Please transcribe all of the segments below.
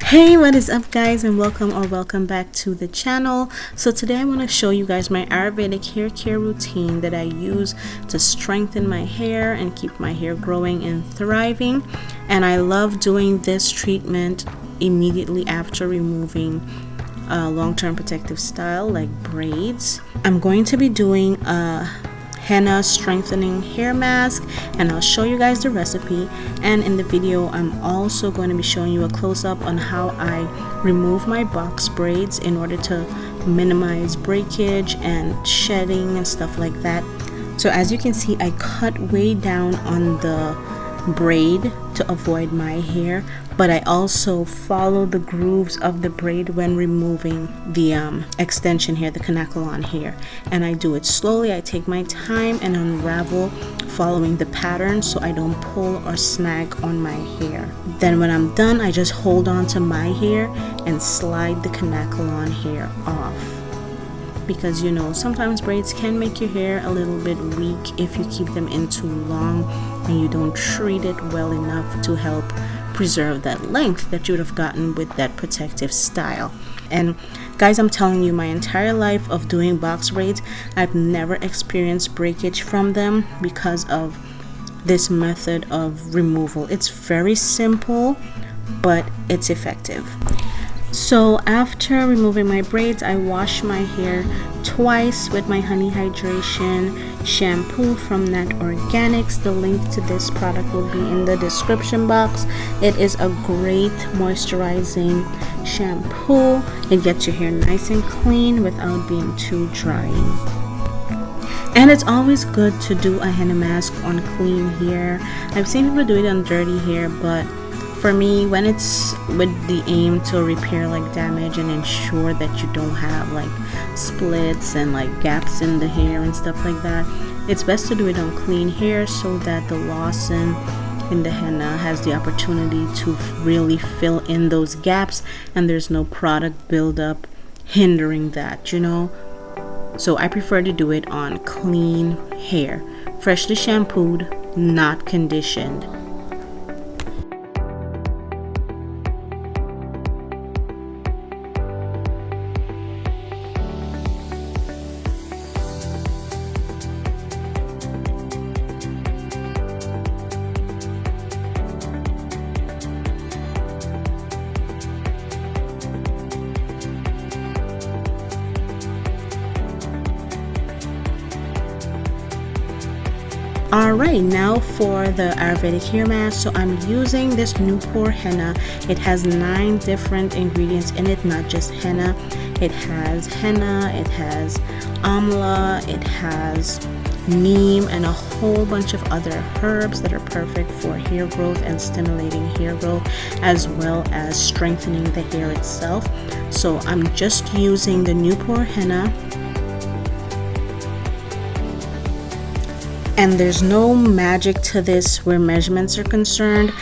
Hey, what is up guys, and welcome back to the channel. So today I want to show you guys my Ayurvedic hair care routine that I use to strengthen my hair and keep my hair growing and thriving. And I love doing this treatment immediately after removing long-term protective style like braids. I'm going to be doing a henna strengthening hair mask, and I'll show you guys the recipe. And in the video I'm also going to be showing you a close-up on how I remove my box braids in order to minimize breakage and shedding and stuff like that. So as you can see, I cut way down on the braid to avoid my hair, but I also follow the grooves of the braid when removing the extension hair, the canacolon hair, and I do it slowly. I take my time and unravel following the pattern so I don't pull or snag on my hair. Then when I'm done, I just hold on to my hair and slide the canacolon hair off, because you know sometimes braids can make your hair a little bit weak if you keep them in too long and you don't treat it well enough to help preserve that length that you would have gotten with that protective style. And guys, I'm telling you, my entire life of doing box braids, I've never experienced breakage from them because of this method of removal. It's very simple, but it's effective. So after removing my braids, I wash my hair twice with my honey hydration shampoo from Nat Organics. The link to this product will be in the description box. It is a great moisturizing shampoo. It gets your hair nice and clean without being too drying. And it's always good to do a henna mask on clean hair. I've seen people do it on dirty hair, but for me, when it's with the aim to repair like damage and ensure that you don't have like splits and like gaps in the hair and stuff like that, it's best to do it on clean hair so that the lozenge in the henna has the opportunity to really fill in those gaps and there's no product buildup hindering that, you know. So I prefer to do it on clean hair, freshly shampooed, not conditioned. Alright, now for the Ayurvedic hair mask. So I'm using this Newport henna. It has 9 different ingredients in it, not just henna. It has henna, it has amla, it has neem, and a whole bunch of other herbs that are perfect for hair growth and stimulating hair growth, as well as strengthening the hair itself. So I'm just using the Newport henna. And there's no magic to this where measurements are concerned.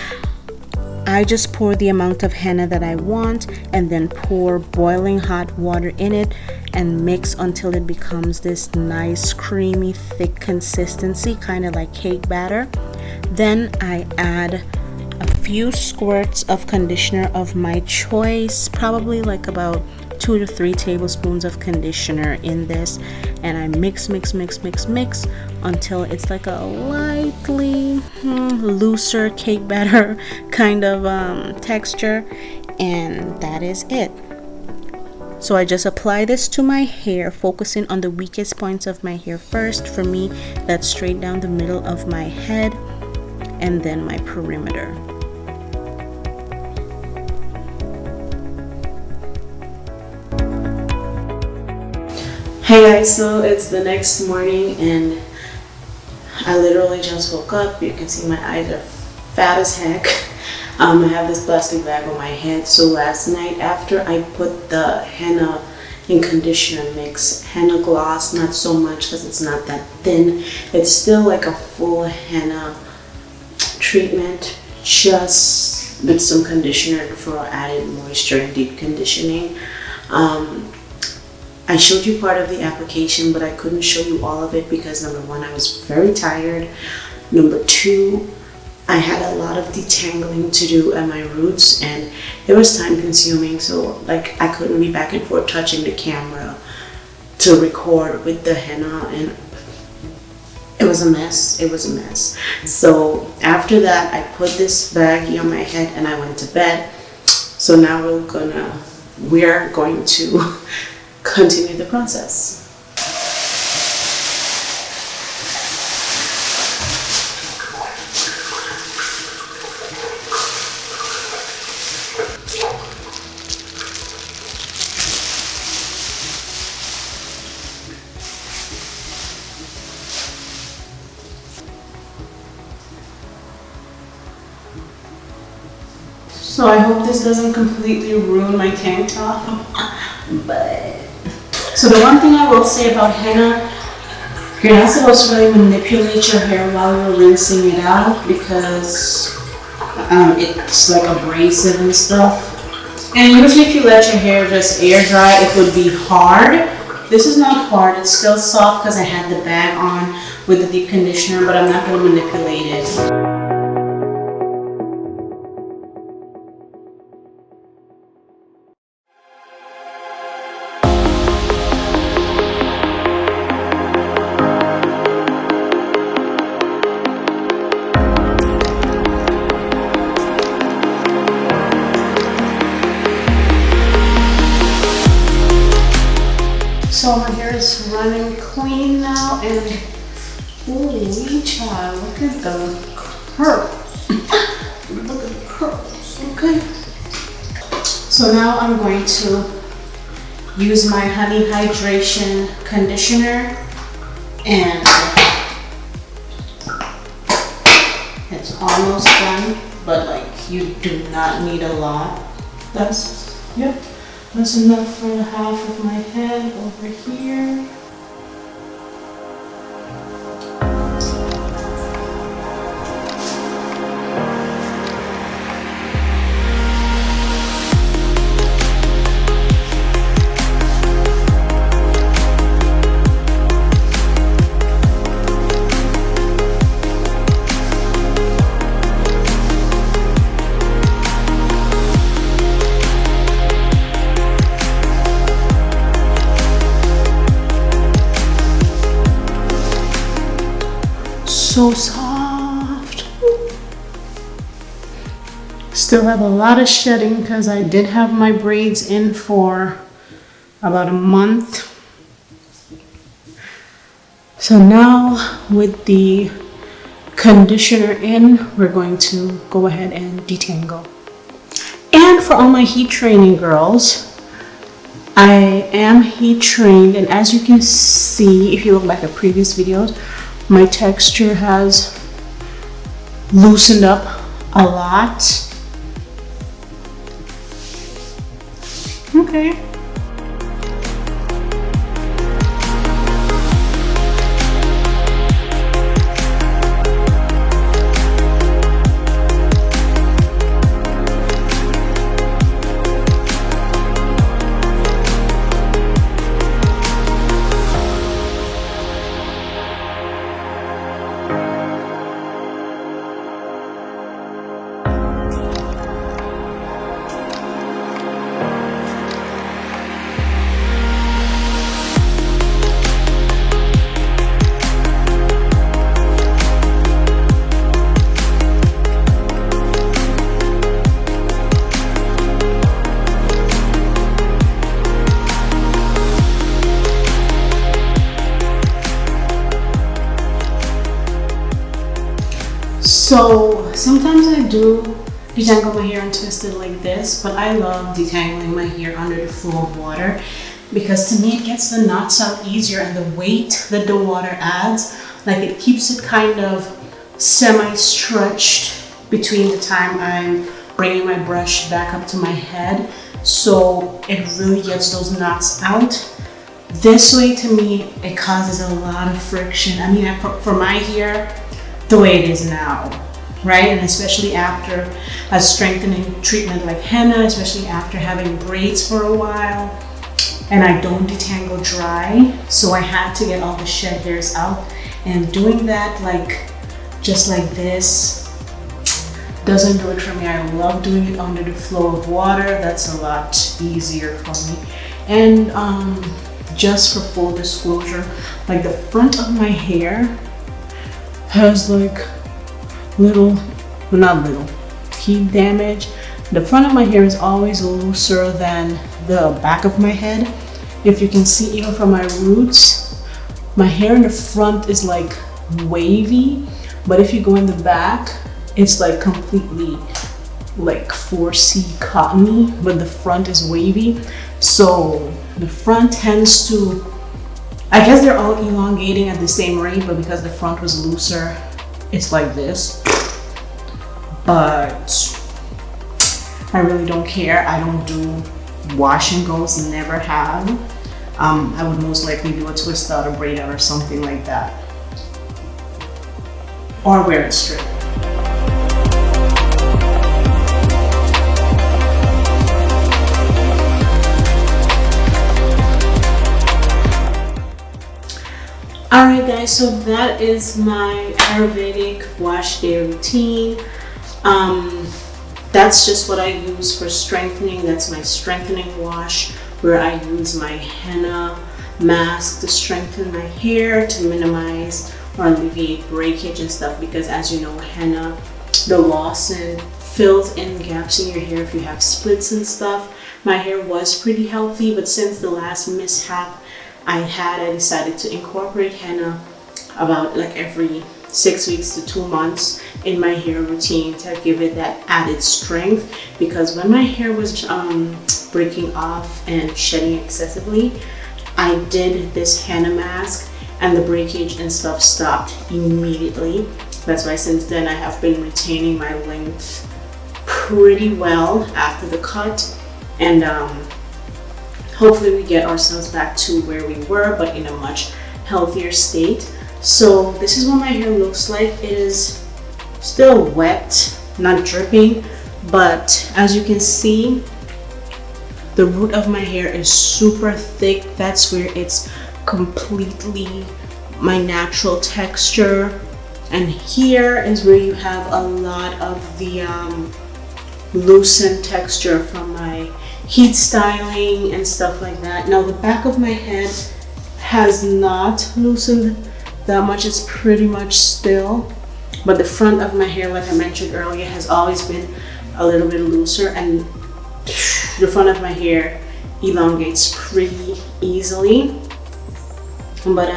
I just pour the amount of henna that I want and then pour boiling hot water in it and mix until it becomes this nice creamy thick consistency, kind of like cake batter. Then I add a few squirts of conditioner of my choice, probably like about 2 to 3 tablespoons of conditioner in this, and I mix until it's like a lightly looser cake batter kind of texture, and that is it. So I just apply this to my hair, focusing on the weakest points of my hair first. For me, that's straight down the middle of my head and then my perimeter. Hey guys, so it's the next morning and I literally just woke up. You can see my eyes are fat as heck. I have this plastic bag on my head. So last night after I put the henna in conditioner mix, henna gloss, not so much because it's not that thin. It's still like a full henna treatment, just with some conditioner for added moisture and deep conditioning. I showed you part of the application, but I couldn't show you all of it because number 1, I was very tired. Number 2, I had a lot of detangling to do at my roots, and it was time consuming. So like I couldn't be back and forth touching the camera to record with the henna, and it was a mess. It was a mess. So after that, I put this baggie on my head and I went to bed. So now we're going to continue the process. So I hope this doesn't completely ruin my tank top, but... So the one thing I will say about henna, you're not supposed to really manipulate your hair while you're rinsing it out because it's like abrasive and stuff. And usually if you let your hair just air dry, it would be hard. This is not hard, it's still soft because I had the bag on with the deep conditioner, but I'm not going to manipulate it. So my hair is running clean now, and holy child, look at the curls. Look at the curls, okay? So now I'm going to use my Honey Hydration Conditioner, and it's almost done, but like you do not need a lot. Yep. That's enough for half of my head over here. So soft. Still have a lot of shedding because I did have my braids in for about a month. So now with the conditioner in, we're going to go ahead and detangle. And for all my heat training girls, I am heat trained, and as you can see, if you look back at previous videos, my texture has loosened up a lot. Okay. So sometimes I do detangle my hair and twist it like this, but I love detangling my hair under the flow of water because to me it gets the knots out easier, and the weight that the water adds, like it keeps it kind of semi-stretched between the time I'm bringing my brush back up to my head, so it really gets those knots out. This way, to me, it causes a lot of friction. I mean, for my hair, the way it is now, right? And especially after a strengthening treatment like henna, especially after having braids for a while, and I don't detangle dry, so I had to get all the shed hairs out. And doing that, like just like this, doesn't do it for me. I love doing it under the flow of water. That's a lot easier for me. And just for full disclosure, like the front of my hair has like little, well, not little, heat damage. The front of my hair is always looser than the back of my head. If you can see, even from my roots, my hair in the front is like wavy, but if you go in the back, it's like completely like 4C cottony, but the front is wavy. So the front tends to, I guess they're all elongating at the same rate, but because the front was looser, it's like this. But I really don't care. I don't do wash and goes, never have. I would most likely do a twist out or braid out or something like that, or wear it straight. Alright guys, so that is my Ayurvedic wash day routine. That's just what I use for strengthening. That's my strengthening wash, where I use my henna mask to strengthen my hair, to minimize or alleviate breakage and stuff, because as you know, henna, the lozenge, fills in gaps in your hair if you have splits and stuff. My hair was pretty healthy, but since the last mishap I decided to incorporate henna about like every 6 weeks to 2 months in my hair routine to give it that added strength, because when my hair was breaking off and shedding excessively, I did this henna mask and the breakage and stuff stopped immediately. That's why since then I have been retaining my length pretty well after the cut, and hopefully we get ourselves back to where we were, but in a much healthier state. So this is what my hair looks like. It is still wet, not dripping, but as you can see, the root of my hair is super thick. That's where it's completely my natural texture, and here is where you have a lot of the loosened texture from my heat styling and stuff like that. Now the back of my head has not loosened that much. It's pretty much still, but the front of my hair, like I mentioned earlier, has always been a little bit looser, and the front of my hair elongates pretty easily. But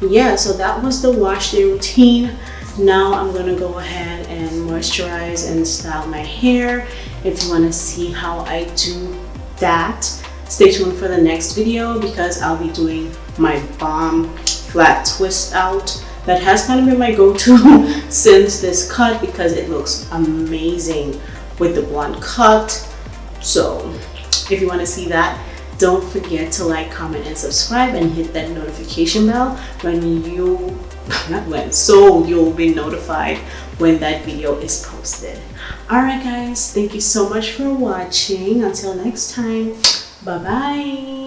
yeah, so that was the wash day routine. Now I'm gonna go ahead and moisturize and style my hair. If you want to see how I do that, stay tuned for the next video, because I'll be doing my bomb flat twist out. That has kind of been my go-to since this cut, because it looks amazing with the blonde cut. So if you want to see that, don't forget to like, comment, and subscribe, and hit that notification bell so you'll be notified when that video is posted. Alright guys, thank you so much for watching. Until next time, bye bye.